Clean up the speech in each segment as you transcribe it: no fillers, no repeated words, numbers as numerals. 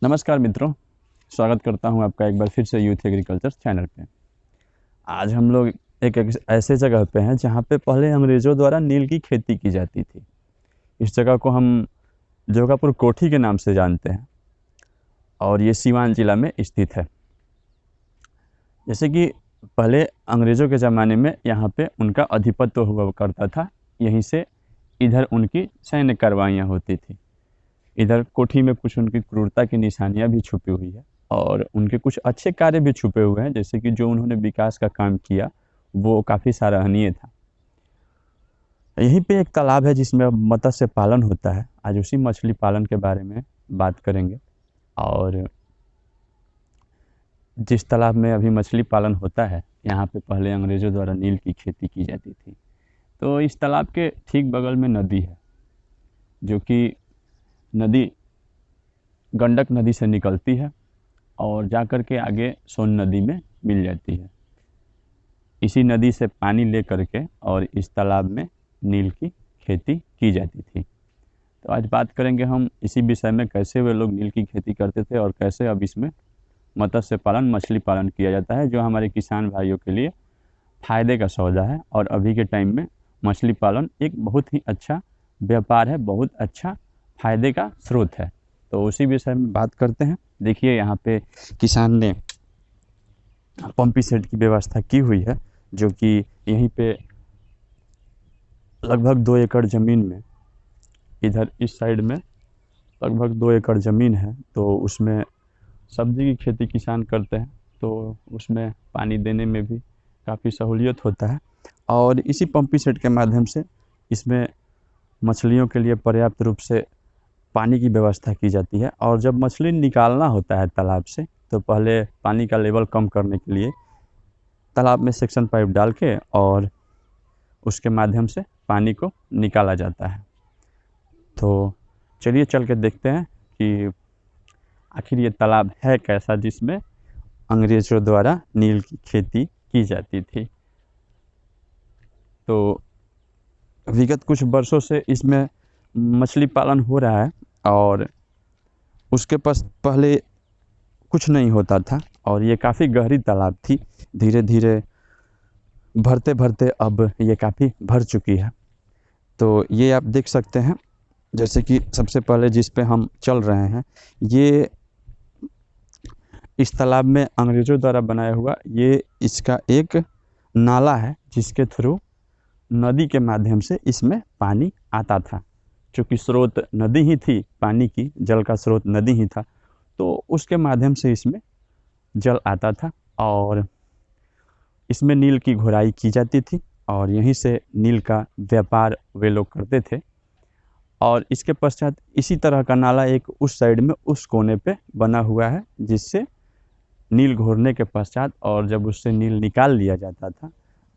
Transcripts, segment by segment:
नमस्कार मित्रों, स्वागत करता हूं आपका एक बार फिर से यूथ एग्रीकल्चर चैनल पे। आज हम लोग एक ऐसे जगह पे हैं जहां पे पहले अंग्रेज़ों द्वारा नील की खेती की जाती थी। इस जगह को हम जोगापुर कोठी के नाम से जानते हैं और ये सीवान जिला में स्थित है। जैसे कि पहले अंग्रेज़ों के ज़माने में यहाँ पे उनका अधिपत्य हुआ करता था, यहीं से इधर उनकी सैन्य कार्रवाइयाँ होती थी। इधर कोठी में कुछ उनकी क्रूरता की निशानियाँ भी छुपी हुई है और उनके कुछ अच्छे कार्य भी छुपे हुए हैं, जैसे कि जो उन्होंने विकास का काम किया वो काफ़ी सराहनीय था। यहीं पे एक तालाब है जिसमें अब मत्स्य पालन होता है। आज उसी मछली पालन के बारे में बात करेंगे। और जिस तालाब में अभी मछली पालन होता है, यहाँ पे पहले अंग्रेज़ों द्वारा नील की खेती की जाती थी। तो इस तालाब के ठीक बगल में नदी है, जो कि नदी गंडक नदी से निकलती है और जाकर के आगे सोन नदी में मिल जाती है। इसी नदी से पानी ले करके और इस तालाब में नील की खेती की जाती थी। तो आज बात करेंगे हम इसी विषय में, कैसे वे लोग नील की खेती करते थे और कैसे अब इसमें मत्स्य पालन, मछली पालन किया जाता है, जो हमारे किसान भाइयों के लिए फ़ायदे का सौदा है। और अभी के टाइम में मछली पालन एक बहुत ही अच्छा व्यापार है, बहुत अच्छा फ़ायदे का स्रोत है। तो उसी विषय में बात करते हैं। देखिए, यहाँ पे किसान ने पंपी सेट की व्यवस्था की हुई है, जो कि यहीं पे लगभग 2 एकड़ ज़मीन में, इधर इस साइड में लगभग 2 एकड़ ज़मीन है, तो उसमें सब्जी की खेती किसान करते हैं, तो उसमें पानी देने में भी काफ़ी सहूलियत होता है। और इसी पंपी सेट के माध्यम से इसमें मछलियों के लिए पर्याप्त रूप से पानी की व्यवस्था की जाती है। और जब मछली निकालना होता है तालाब से, तो पहले पानी का लेवल कम करने के लिए तालाब में सेक्शन पाइप डाल के और उसके माध्यम से पानी को निकाला जाता है। तो चलिए चल के देखते हैं कि आखिर ये तालाब है कैसा, जिसमें अंग्रेज़ों द्वारा नील की खेती की जाती थी। तो विगत कुछ वर्षों से इसमें मछली पालन हो रहा है और उसके पास पहले कुछ नहीं होता था और ये काफ़ी गहरी तालाब थी। धीरे धीरे भरते भरते अब ये काफ़ी भर चुकी है। तो ये आप देख सकते हैं, जैसे कि सबसे पहले जिस पे हम चल रहे हैं, ये इस तालाब में अंग्रेज़ों द्वारा बनाया हुआ ये इसका एक नाला है, जिसके थ्रू नदी के माध्यम से इसमें पानी आता था। चूँकि स्रोत नदी ही थी, पानी की जल का स्रोत नदी ही था, तो उसके माध्यम से इसमें जल आता था और इसमें नील की घुराई की जाती थी और यहीं से नील का व्यापार वे लोग करते थे। और इसके पश्चात इसी तरह का नाला एक उस साइड में उस कोने पे बना हुआ है, जिससे नील घोरने के पश्चात और जब उससे नील निकाल लिया जाता था,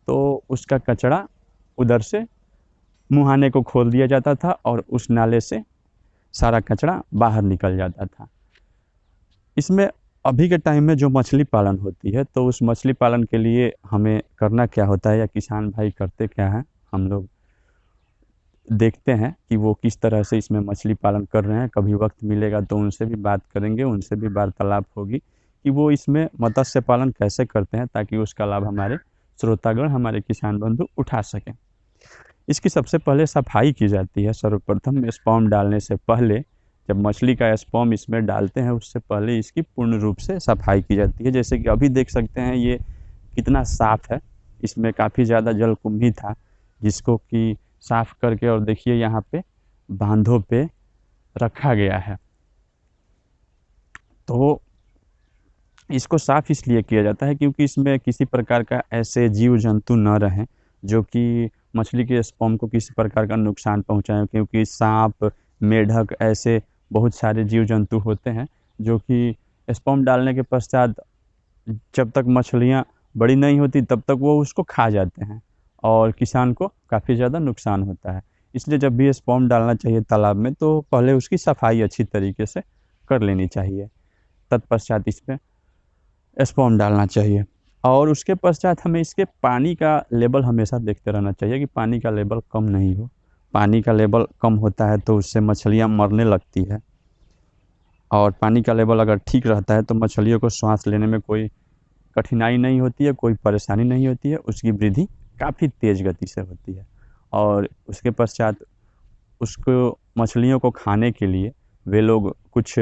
तो उसका कचरा उधर से मुहाने को खोल दिया जाता था और उस नाले से सारा कचरा बाहर निकल जाता था। इसमें अभी के टाइम में जो मछली पालन होती है, तो उस मछली पालन के लिए हमें करना क्या होता है या किसान भाई करते क्या हैं, हम लोग देखते हैं कि वो किस तरह से इसमें मछली पालन कर रहे हैं। कभी वक्त मिलेगा तो उनसे भी बात करेंगे, उनसे भी वार्तालाप होगी कि वो इसमें मत्स्य पालन कैसे करते हैं, ताकि उसका लाभ हमारे श्रोतागण, हमारे किसान बंधु उठा सकें। इसकी सबसे पहले सफाई की जाती है। सर्वप्रथम स्पॉम डालने से पहले, जब मछली का स्पॉम इसमें डालते हैं, उससे पहले इसकी पूर्ण रूप से सफाई की जाती है। जैसे कि अभी देख सकते हैं ये कितना साफ़ है, इसमें काफ़ी ज़्यादा जल कुंभी था, जिसको कि साफ़ करके और देखिए यहाँ पे बांधों पे रखा गया है। तो इसको साफ़ इसलिए किया जाता है क्योंकि इसमें किसी प्रकार का ऐसे जीव जंतु न रहें जो कि मछली के स्पॉम को किसी प्रकार का नुकसान पहुंचाएं, क्योंकि सांप, मेढक ऐसे बहुत सारे जीव जंतु होते हैं जो कि स्पॉम डालने के पश्चात जब तक मछलियां बड़ी नहीं होती तब तक वो उसको खा जाते हैं और किसान को काफ़ी ज़्यादा नुकसान होता है। इसलिए जब भी स्पॉम डालना चाहिए तालाब में, तो पहले उसकी सफाई अच्छी तरीके से कर लेनी चाहिए, तत्पश्चात इसमें स्पॉम डालना चाहिए। और उसके पश्चात हमें इसके पानी का लेवल हमेशा देखते रहना चाहिए कि पानी का लेवल कम नहीं हो। पानी का लेवल कम होता है तो उससे मछलियाँ मरने लगती है। और पानी का लेवल अगर ठीक रहता है तो मछलियों को श्वास लेने में कोई कठिनाई नहीं होती है, कोई परेशानी नहीं होती है, उसकी वृद्धि काफ़ी तेज़ गति से होती है। और उसके पश्चात उसको मछलियों को खाने के लिए वे लोग कुछ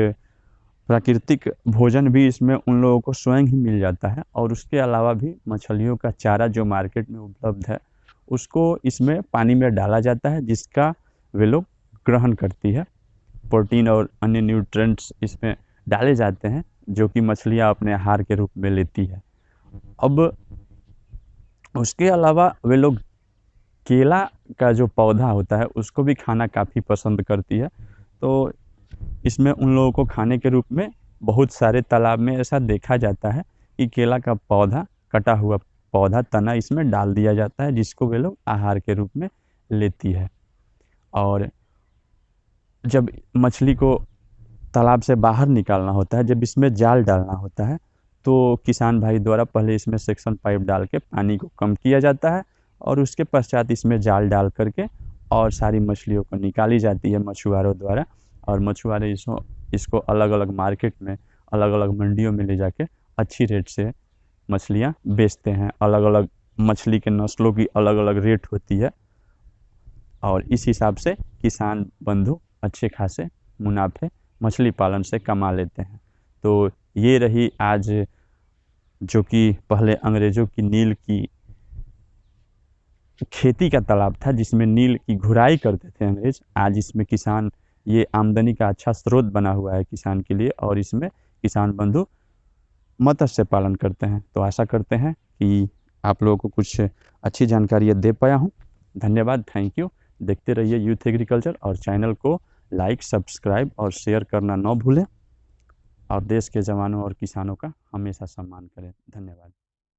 प्राकृतिक भोजन भी इसमें उन लोगों को स्वयं ही मिल जाता है। और उसके अलावा भी मछलियों का चारा जो मार्केट में उपलब्ध है उसको इसमें पानी में डाला जाता है, जिसका वे लोग ग्रहण करती है। प्रोटीन और अन्य न्यूट्रिएंट्स इसमें डाले जाते हैं जो कि मछलियाँ अपने आहार के रूप में लेती है। अब उसके अलावा वे लोग केला का जो पौधा होता है उसको भी खाना काफ़ी पसंद करती है। तो इसमें उन लोगों को खाने के रूप में बहुत सारे तालाब में ऐसा देखा जाता है कि केला का पौधा, कटा हुआ पौधा, तना इसमें डाल दिया जाता है, जिसको वे लोग आहार के रूप में लेती है। और जब मछली को तालाब से बाहर निकालना होता है, जब इसमें जाल डालना होता है, तो किसान भाई द्वारा पहले इसमें सेक्शन पाइप डाल के पानी को कम किया जाता है और उसके पश्चात इसमें जाल डाल करके और सारी मछलियों को निकाली जाती है मछुआरों द्वारा। और मछुआरे इसको अलग अलग मार्केट में, अलग अलग मंडियों में ले जाके अच्छी रेट से मछलियाँ बेचते हैं। अलग अलग मछली के नस्लों की अलग अलग रेट होती है और इस हिसाब से किसान बंधु अच्छे खासे मुनाफे मछली पालन से कमा लेते हैं। तो ये रही आज, जो कि पहले अंग्रेज़ों की नील की खेती का तालाब था जिसमें नील की घुराई करते थे अंग्रेज, आज इसमें किसान, ये आमदनी का अच्छा स्रोत बना हुआ है किसान के लिए और इसमें किसान बंधु मत्स्य पालन करते हैं। तो आशा करते हैं कि आप लोगों को कुछ अच्छी जानकारी दे पाया हूँ। धन्यवाद, थैंक यू। देखते रहिए यूथ एग्रीकल्चर और चैनल को लाइक, सब्सक्राइब और शेयर करना न भूलें और देश के जवानों और किसानों का हमेशा सम्मान करें। धन्यवाद।